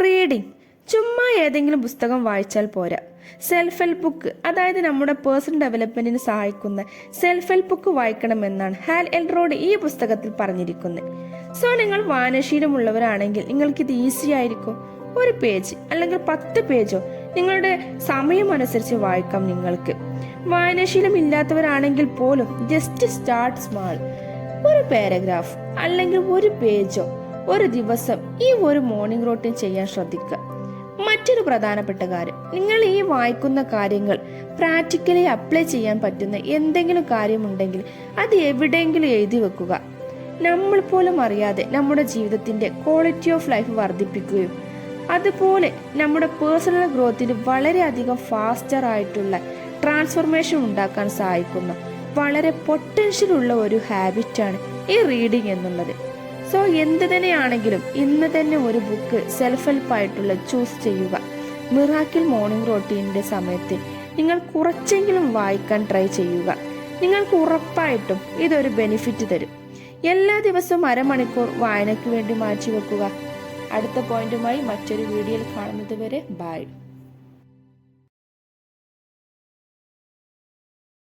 Reading ചുമ്മാ ഏതെങ്കിലും പുസ്തകം വായിച്ചാൽ പോരാ. സെൽഫ് ഹെൽപ്പ് ബുക്ക്, അതായത് നമ്മുടെ പേഴ്സണൽ ഡെവലപ്മെന്റിന് സഹായിക്കുന്ന സെൽഫ് ഹെൽപ്പ് ബുക്ക് വായിക്കണമെന്നാണ് ഹാൽ എൽറോഡ് ഈ പുസ്തകത്തിൽ പറഞ്ഞിരിക്കുന്നത്. സോ നിങ്ങൾ വായനശീലമുള്ളവരാണെങ്കിൽ നിങ്ങൾക്കിത് ഈസി ആയിരിക്കും. ഒരു പേജ് അല്ലെങ്കിൽ 10 പേജോ നിങ്ങളുടെ സമയം അനുസരിച്ച് വായിക്കാം. നിങ്ങൾക്ക് വായനാശീലം ഇല്ലാത്തവരാണെങ്കിൽ പോലും ജസ്റ്റ് സ്റ്റാർട്ട് സ്മാൾ. ഒരു പാരഗ്രാഫ് അല്ലെങ്കിൽ ഒരു പേജോ ഒരു ദിവസം ഈ ഒരു മോർണിംഗ് റൂട്ടീൻ ചെയ്യാൻ ശ്രദ്ധിക്കുക. മറ്റൊരു പ്രധാനപ്പെട്ട കാര്യം, നിങ്ങൾ ഈ വായിക്കുന്ന കാര്യങ്ങൾ പ്രാക്ടിക്കലി അപ്ലൈ ചെയ്യാൻ പറ്റുന്ന എന്തെങ്കിലും കാര്യമുണ്ടെങ്കിൽ അത് എവിടെയെങ്കിലും എഴുതി വെക്കുക. നമ്മൾ പോലും അറിയാതെ നമ്മുടെ ജീവിതത്തിന്റെ ക്വാളിറ്റി ഓഫ് ലൈഫ് വർദ്ധിപ്പിക്കുകയും അതുപോലെ നമ്മുടെ പേഴ്സണൽ ഗ്രോത്തിന് വളരെയധികം ഫാസ്റ്റർ ആയിട്ടുള്ള ട്രാൻസ്ഫോർമേഷൻ ഉണ്ടാക്കാൻ സഹായിക്കുന്ന വളരെ പൊട്ടൻഷ്യൽ ഉള്ള ഒരു ഹാബിറ്റാണ് ഈ റീഡിംഗ് എന്നുള്ളത്. സോ എന്ത് തന്നെയാണെങ്കിലും ഇന്ന് തന്നെ ഒരു ബുക്ക് സെൽഫ് ഹെൽപ്പ് ആയിട്ടുള്ള ചൂസ് ചെയ്യുക. മിറാക്കിൾ മോർണിംഗ് റൂട്ടീനിന്റെ സമയത്ത് നിങ്ങൾ കുറച്ചെങ്കിലും വായിക്കാൻ ട്രൈ ചെയ്യുക. നിങ്ങൾക്ക് ഉറപ്പായിട്ടും ഇതൊരു ബെനിഫിറ്റ് തരും. എല്ലാ ദിവസവും അരമണിക്കൂർ വായനയ്ക്ക് വേണ്ടി മാറ്റി വെക്കുക. അടുത്ത പോയിന്റുമായി മറ്റൊരു വീഡിയോയിൽ കാണുന്നത് വരെ ബൈ.